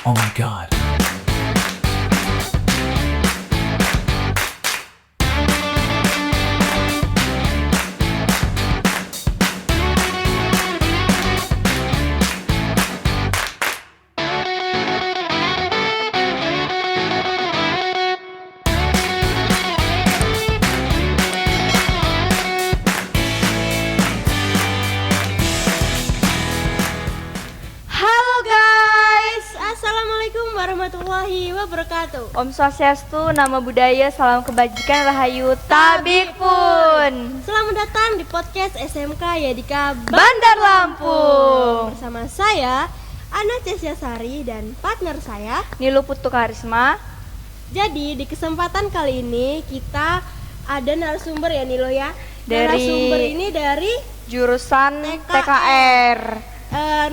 Oh my god. Halo guys, assalamualaikum warahmatullahi wabarakatuh. Om Swastiastu, nama budaya, salam kebajikan, rahayu, tabik pun. Selamat datang di podcast SMK Yadika Bandar Lampung. Bersama saya Ana Cesyasari dan partner saya. Nilu Putu Karisma. Jadi di kesempatan kali ini kita ada narasumber ya Nilo ya. Dari- Narasumber ini dari Jurusan TKR. TKR.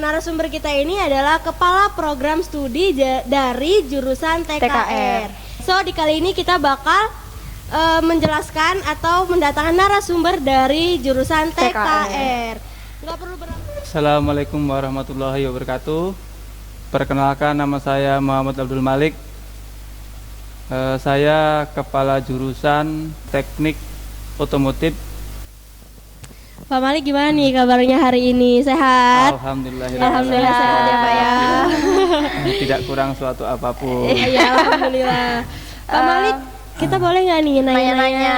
narasumber kita ini adalah kepala program studi dari jurusan TKR. So di kali ini kita bakal menjelaskan atau mendatangkan narasumber dari jurusan TKR. Nggak perlu Assalamualaikum warahmatullahi wabarakatuh. Perkenalkan, nama saya Muhammad Abdul Malik. Saya kepala jurusan Teknik Otomotif. Pak Malik, gimana nih kabarnya hari ini? Sehat? Alhamdulillah. Alhamdulillah sehat ya Pak ya. Tidak kurang suatu apapun. Iya, alhamdulillah. Pak Malik, kita boleh nggak nih nanya-nanya Nanya-nanya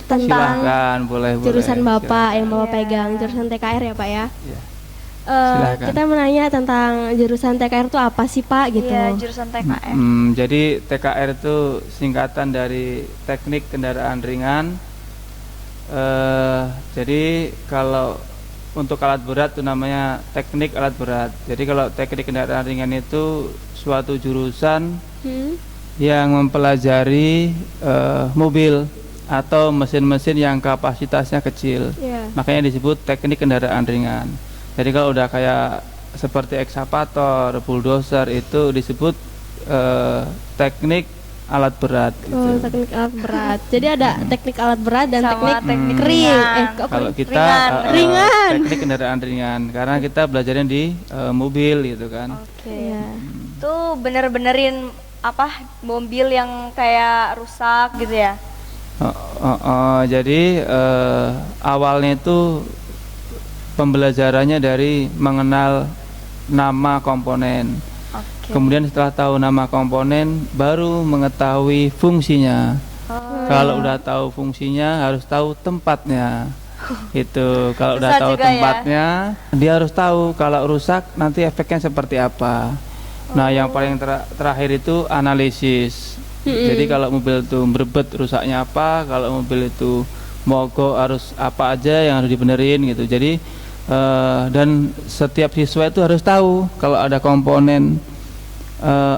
tentang Silahkan, boleh. jurusan Bapak yang Bapak Iya. pegang, jurusan TKR ya Pak ya? Iya. Silakan. Kita menanya tentang jurusan TKR itu apa sih Pak gitu? Iya, jurusan TKR. Jadi TKR itu singkatan dari Teknik Kendaraan Ringan. Jadi kalau untuk alat berat itu namanya teknik alat berat. Jadi kalau teknik kendaraan ringan itu suatu jurusan yang mempelajari mobil atau mesin-mesin yang kapasitasnya kecil. Iya. Makanya disebut teknik kendaraan ringan. Jadi kalau udah kayak seperti ekskavator, bulldozer itu disebut teknik alat berat gitu. Oh, teknik alat berat. Jadi ada teknik alat berat dan Sama teknik kering. ringan. Kok Kalau kita ringan. Ringan. teknik kendaraan ringan karena kita belajarnya di mobil gitu kan. Oke. Iya. Itu bener-benerin apa mobil yang kayak rusak gitu ya? Jadi awalnya itu pembelajarannya dari mengenal nama komponen. Oke. Kemudian setelah tahu nama komponen baru mengetahui fungsinya. Kalau udah tahu fungsinya harus tahu tempatnya. Itu kalau udah Susah tahu juga ya. tempatnya, dia harus tahu kalau rusak nanti efeknya seperti apa. Nah, yang paling terakhir itu analisis. Jadi kalau mobil itu berebet rusaknya apa, kalau mobil itu mogok harus apa aja yang harus dibenerin gitu. Jadi dan setiap siswa itu harus tahu kalau ada komponen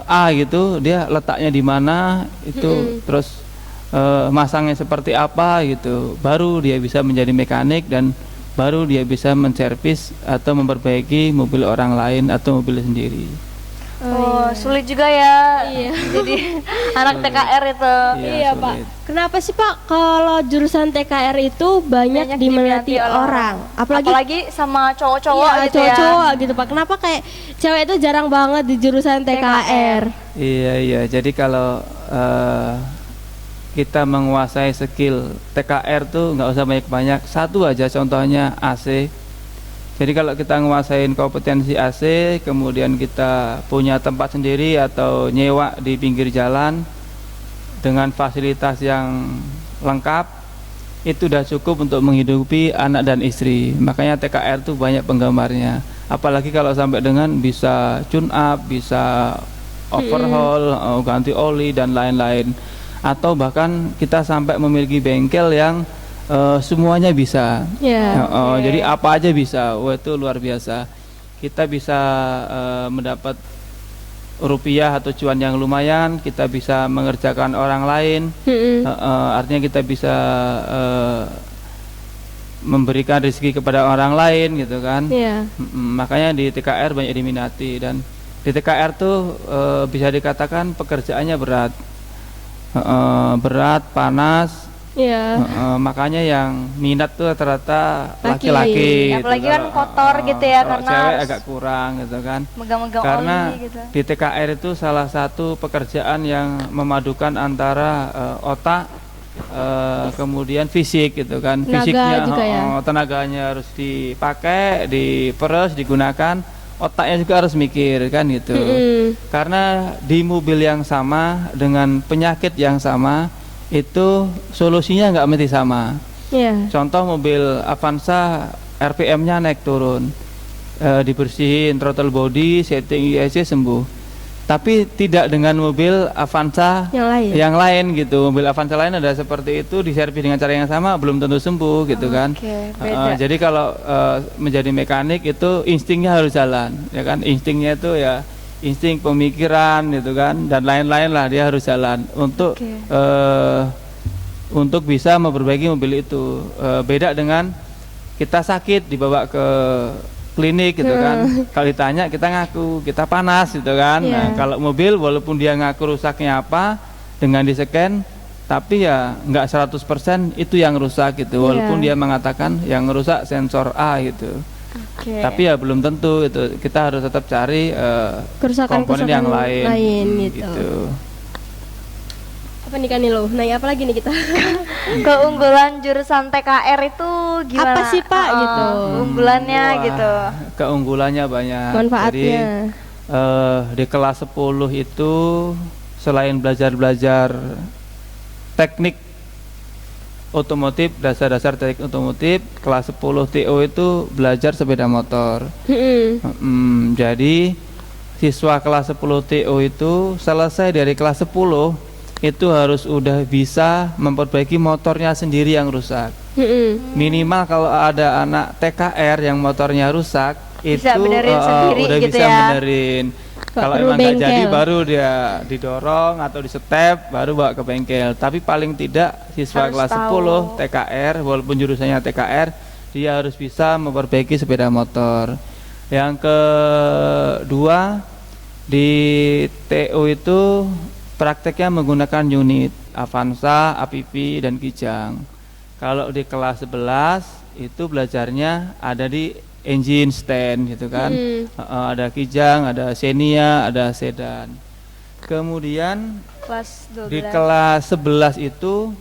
A gitu, dia letaknya di mana itu, terus masangnya seperti apa gitu. Baru dia bisa menjadi mekanik dan baru dia bisa menservis atau memperbaiki mobil orang lain atau mobil sendiri. Oh, sulit juga ya. Iya. Jadi anak TKR itu. Iya sulit. Pak. Kenapa sih Pak kalau jurusan TKR itu banyak diminati orang? Apalagi sama cowok-cowok iya, gitu ya. cowok-cowok gitu Pak. Kenapa kayak cewek itu jarang banget di jurusan TKR? Iya. Jadi kalau kita menguasai skill TKR tuh nggak usah banyak-banyak. Satu aja contohnya AC. Jadi kalau kita menguasain kompetensi AC, kemudian kita punya tempat sendiri atau nyewa di pinggir jalan dengan fasilitas yang lengkap, itu udah cukup untuk menghidupi anak dan istri. Makanya TKR tuh banyak penggemarnya. Apalagi kalau sampai dengan bisa tune up, bisa overhaul, ganti oli dan lain-lain. Atau bahkan kita sampai memiliki bengkel yang semuanya bisa. Iya. Jadi apa aja bisa. Wah, itu luar biasa. Kita bisa mendapat rupiah atau cuan yang lumayan. Kita bisa mengerjakan orang lain. Artinya kita bisa memberikan rezeki kepada orang lain gitu kan. Iya. Makanya di TKR banyak diminati. Dan di TKR tuh bisa dikatakan pekerjaannya berat, berat, panas. Iya. Makanya yang minat tuh rata-rata Laki. laki-laki. Apalagi gitu. kan kotor gitu ya, kalau karena cewek harus agak kurang gitu kan. megang-megang Karena oli gitu. di TKR itu salah satu pekerjaan yang memadukan antara otak, kemudian fisik gitu kan. Tenaga Fisiknya juga ya? tenaganya harus dipakai, diperes, digunakan. Otaknya juga harus mikir kan gitu. Karena di mobil yang sama dengan penyakit yang sama itu solusinya nggak mesti sama. Iya. Contoh mobil Avanza RPM-nya naik turun, dibersihin throttle body, setting IEC sembuh. Tapi tidak dengan mobil Avanza Yang lain. gitu. Mobil Avanza lain ada seperti itu, diservis dengan cara yang sama belum tentu sembuh gitu kan. Beda. Jadi kalau menjadi mekanik itu instingnya harus jalan, ya kan? Instingnya itu ya insting pemikiran gitu kan, dan lain-lain lah, dia harus jalan untuk bisa memperbaiki mobil itu. Beda dengan kita sakit dibawa ke klinik gitu kan, kalau ditanya kita ngaku kita panas gitu kan. Nah kalau mobil walaupun dia ngaku rusaknya apa dengan di scan, tapi ya nggak 100% itu yang rusak gitu, walaupun dia mengatakan yang rusak sensor A gitu. Tapi ya belum tentu itu, kita harus tetap cari komponen yang lain gitu. Apa nih kan lo? Nanya apa lagi nih kita? Keunggulan jurusan TKR itu gimana? Apa sih Pak gitu? Keunggulannya gitu. Keunggulannya banyak. Manfaatnya. Jadi di kelas 10 itu selain belajar teknik otomotif, dasar-dasar teknik otomotif, kelas 10 TO itu belajar sepeda motor. Jadi siswa kelas 10 TO itu selesai dari kelas 10 itu harus udah bisa memperbaiki motornya sendiri yang rusak. Minimal kalau ada anak TKR yang motornya rusak bisa itu benerin sendiri udah gitu bisa ya. benerin. Kalau emang nggak jadi baru dia didorong atau disetep baru bawa ke bengkel. Tapi paling tidak siswa Harus kelas tahu. 10 TKR walaupun jurusannya TKR dia harus bisa memperbaiki sepeda motor. Yang kedua di TO itu prakteknya menggunakan unit Avanza, APV, dan Kijang. Kalau di kelas 11 itu belajarnya ada di engine stand gitu kan. Ada Kijang, ada Xenia, ada sedan. Kemudian Kelas 12. di kelas 11 itu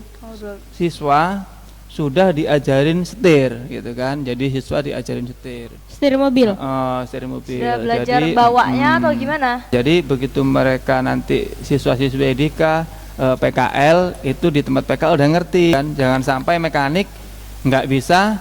siswa sudah diajarin setir gitu kan. Jadi siswa diajarin setir. Setir mobil. Setir mobil. Sudah belajar Jadi, bawanya atau gimana? Jadi begitu mereka nanti siswa-siswi EDIKA PKL itu di tempat PKL udah ngerti kan. Jangan sampai mekanik nggak bisa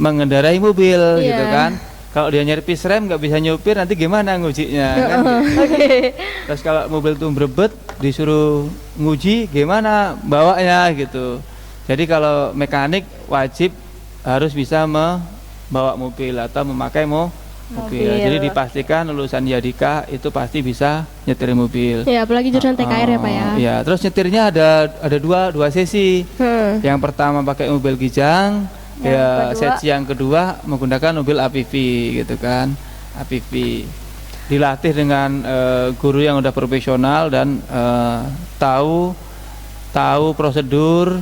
mengendarai mobil gitu kan. Kalau dia nyerpis rem nggak bisa nyupir nanti gimana ngujinya kan gitu. Terus kalau mobil tuh berebet disuruh nguji gimana bawanya gitu. Jadi kalau mekanik wajib harus bisa membawa mobil atau memakai mobil. Jadi dipastikan lulusan Yadika itu pasti bisa nyetir mobil. Ya, apalagi jurusan TKR ya Pak ya. Ya, terus nyetirnya ada dua sesi. Yang pertama pakai mobil Kijang, sesi yang kedua menggunakan mobil APV gitu kan. APV. Dilatih dengan guru yang udah profesional dan tahu prosedur,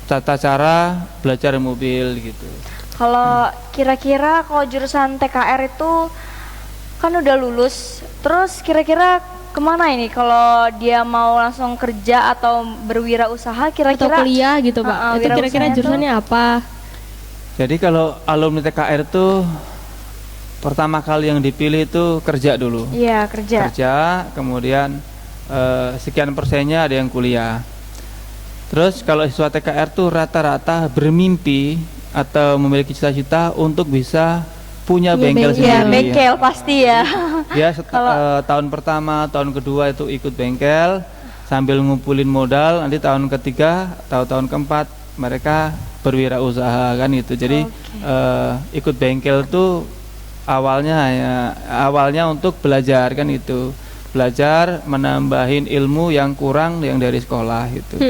tata cara belajar mobil gitu. Kalau kira-kira kalau jurusan TKR itu kan udah lulus, terus kira-kira kemana ini kalau dia mau langsung kerja atau berwirausaha kira-kira? Atau kuliah gitu Pak. Itu kira-kira jurusannya apa? Jadi kalau alumni TKR itu pertama kali yang dipilih itu kerja dulu. Iya, kerja. Kerja, kemudian sekian persennya ada yang kuliah. Terus kalau siswa TKR tuh rata-rata bermimpi atau memiliki cita-cita untuk bisa punya bengkel sendiri. Iya, bengkel pasti ya. Ya, tahun pertama, tahun kedua itu ikut bengkel sambil ngumpulin modal. Nanti tahun ketiga, tahun keempat mereka berwirausaha kan itu. Jadi ikut bengkel tuh awalnya untuk belajar kan itu. Belajar menambahin ilmu yang kurang yang dari sekolah gitu.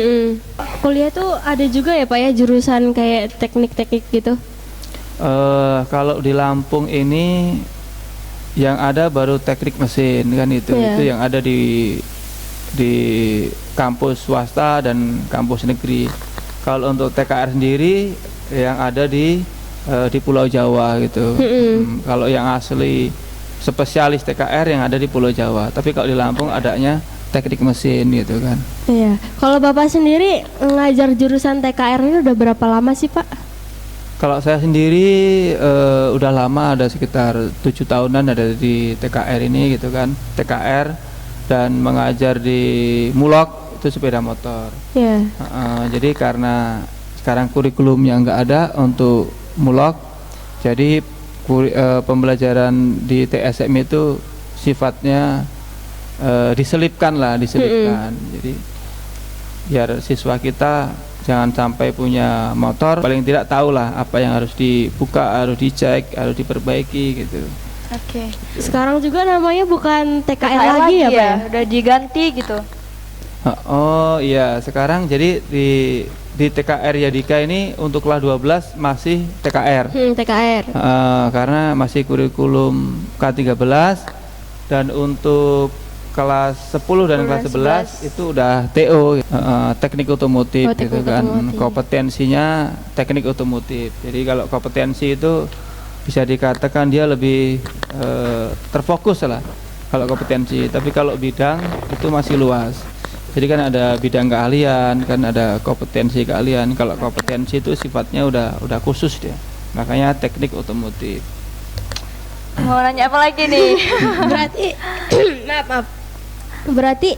Kuliah tuh ada juga ya Pak ya jurusan kayak teknik-teknik gitu? Kalau di Lampung ini yang ada baru teknik mesin kan itu yang ada di di kampus swasta dan kampus negeri. Kalau untuk TKR sendiri yang ada di Pulau Jawa gitu. Kalau yang asli spesialis TKR yang ada di Pulau Jawa. Tapi kalau di Lampung adanya teknik mesin gitu kan. Iya. Kalau Bapak sendiri ngajar jurusan TKR ini udah berapa lama sih, Pak? Kalau saya sendiri udah lama, ada sekitar 7 tahunan ada di TKR ini gitu kan. TKR dan mengajar di Mulok itu sepeda motor. Iya. Jadi karena sekarang kurikulumnya nggak ada untuk Mulok, jadi pembelajaran di TSM itu sifatnya diselipkan. Jadi biar siswa kita jangan sampai punya motor, paling tidak tahulah apa yang harus dibuka, harus dicek, harus diperbaiki gitu. Oke. Sekarang juga namanya bukan TKR lagi lagi ya, Pak ya? udah diganti gitu. Oh iya, sekarang jadi di TKR Yadika ini untuk kelas 12 masih TKR. TKR. Karena masih kurikulum K13, dan untuk kelas 10 dan kelas 11 itu udah TO, teknik otomotif gitu kan. Kompetensinya teknik otomotif. Jadi kalau kompetensi itu bisa dikatakan dia lebih terfokus lah kalau kompetensi. Tapi kalau bidang itu masih luas. Jadi kan ada bidang keahlian, kan ada kompetensi keahlian. Kalau kompetensi itu sifatnya udah khusus dia. Makanya teknik otomotif. Mau nanya apa lagi nih? Berarti maaf. Berarti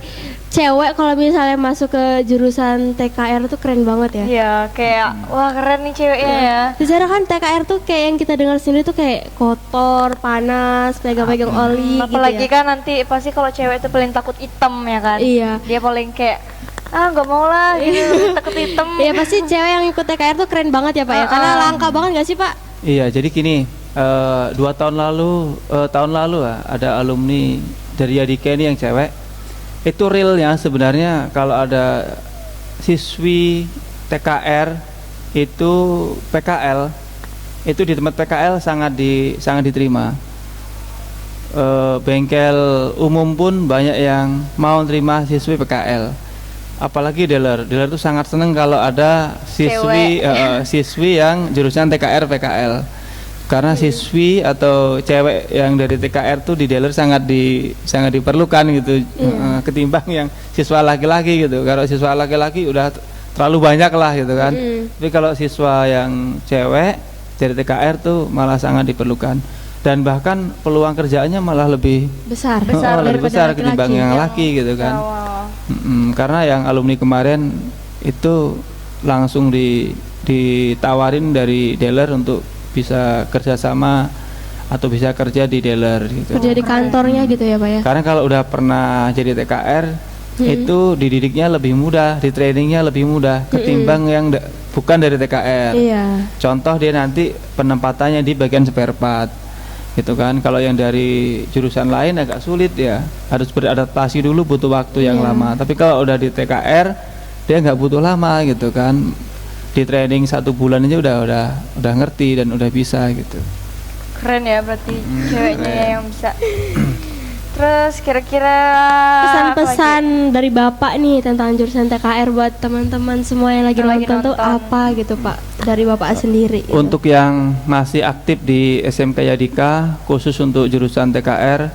cewek kalau misalnya masuk ke jurusan TKR tuh keren banget ya? Iya, kayak wah keren nih ceweknya ya. Bicara kan TKR tuh kayak yang kita dengar sendiri tuh kayak kotor, panas, pegang-pegang oli Apalagi gitu ya. kan nanti pasti kalau cewek itu paling takut hitam ya kan. Iya. Dia paling kayak nggak mau lah gitu, takut hitam. Iya pasti cewek yang ikut TKR tuh keren banget ya Pak ya? Karena langka banget nggak sih Pak? Iya, jadi gini, 2 tahun lalu ada alumni dari Yadika ini yang cewek. Itu realnya sebenarnya kalau ada siswi TKR itu PKL, itu di tempat PKL sangat diterima. Bengkel umum pun banyak yang mau terima siswi PKL. Apalagi dealer itu sangat seneng kalau ada siswi yang jurusan TKR PKL. Karena siswi atau cewek yang dari TKR tuh di dealer sangat diperlukan gitu, ketimbang yang siswa laki-laki gitu. Kalau siswa laki-laki udah terlalu banyak lah gitu kan. Tapi kalau siswa yang cewek dari TKR tuh malah sangat diperlukan, dan bahkan peluang kerjaannya malah lebih besar ketimbang yang laki gitu kan. Karena yang alumni kemarin itu langsung ditawarin dari dealer untuk bisa kerjasama atau bisa kerja di dealer gitu. Kerja di kantornya gitu ya Pak ya? Karena kalau udah pernah jadi TKR itu dididiknya lebih mudah, di trainingnya lebih mudah ketimbang yang bukan dari TKR. Iya. Contoh dia nanti penempatannya di bagian spare part gitu kan. Kalau yang dari jurusan lain agak sulit ya, harus beradaptasi dulu, butuh waktu yang lama. Tapi kalau udah di TKR dia nggak butuh lama gitu kan. Di training 1 bulan aja udah ngerti dan udah bisa gitu. Keren ya berarti ceweknya yang bisa. Terus kira-kira pesan-pesan dari Bapak nih tentang jurusan TKR buat teman-teman semua yang lagi nonton tuh apa gitu Pak, dari Bapak sendiri gitu. Untuk yang masih aktif di SMK Yadika, khusus untuk jurusan TKR,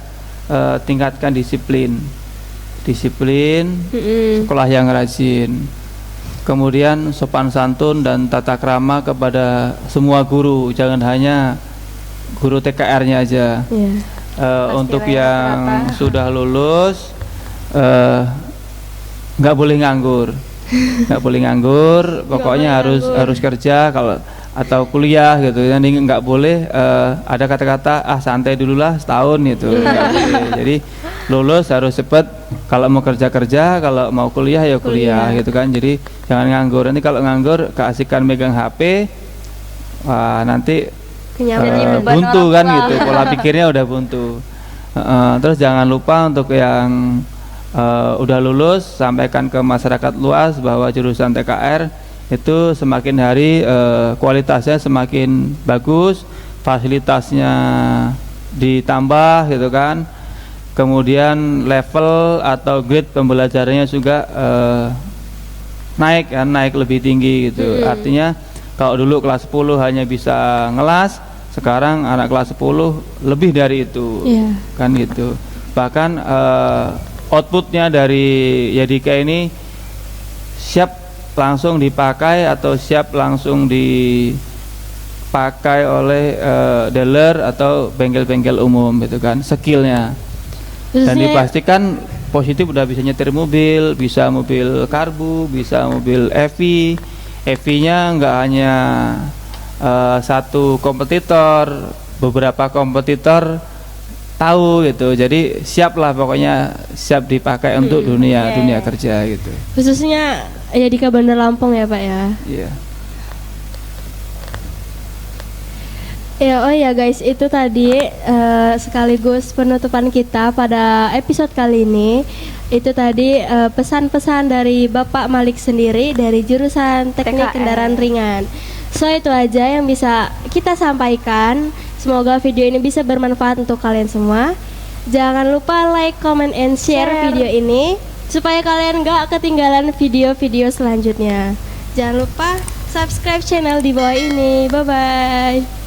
tingkatkan disiplin, sekolah yang rajin. Kemudian sopan santun dan tata krama kepada semua guru, jangan hanya guru TKR-nya aja. Untuk yang sudah lulus nggak boleh nganggur, pokoknya harus kerja atau kuliah gitu. Jadi nggak boleh ada kata-kata santai dulu lah setahun gitu. Jadi lulus harus cepat, kalau mau kerja, kalau mau kuliah ya kuliah gitu kan. Jadi jangan nganggur. Nanti kalau nganggur keasikan megang HP, nanti buntu kan gitu, pola pikirnya udah buntu. Terus jangan lupa untuk yang udah lulus, sampaikan ke masyarakat luas bahwa jurusan TKR itu semakin hari kualitasnya semakin bagus, fasilitasnya ditambah gitu kan. kemudian level atau grade pembelajarannya juga naik lebih tinggi gitu. Artinya kalau dulu kelas 10 hanya bisa ngelas, sekarang anak kelas 10 lebih dari itu. Kan gitu. Bahkan outputnya dari Yadika ini siap langsung dipakai atau siap langsung dipakai oleh dealer atau bengkel-bengkel umum gitu kan, skillnya. Dan dipastikan positif udah bisa nyetir mobil, bisa mobil karbu, bisa mobil EV. EV-nya nggak hanya satu kompetitor, beberapa kompetitor tahu gitu. Jadi siap lah, pokoknya siap dipakai untuk dunia kerja gitu. Khususnya Yadika Bandar Lampung ya Pak ya. Iya. Ya, oh ya guys, itu tadi sekaligus penutupan kita pada episode kali ini. Itu tadi pesan-pesan dari Bapak Malik sendiri dari jurusan Teknik Kendaraan Ringan. So itu aja yang bisa kita sampaikan. Semoga video ini bisa bermanfaat untuk kalian semua. Jangan lupa like, comment, and share video ini supaya kalian gak ketinggalan video-video selanjutnya. Jangan lupa subscribe channel di bawah ini. Bye-bye.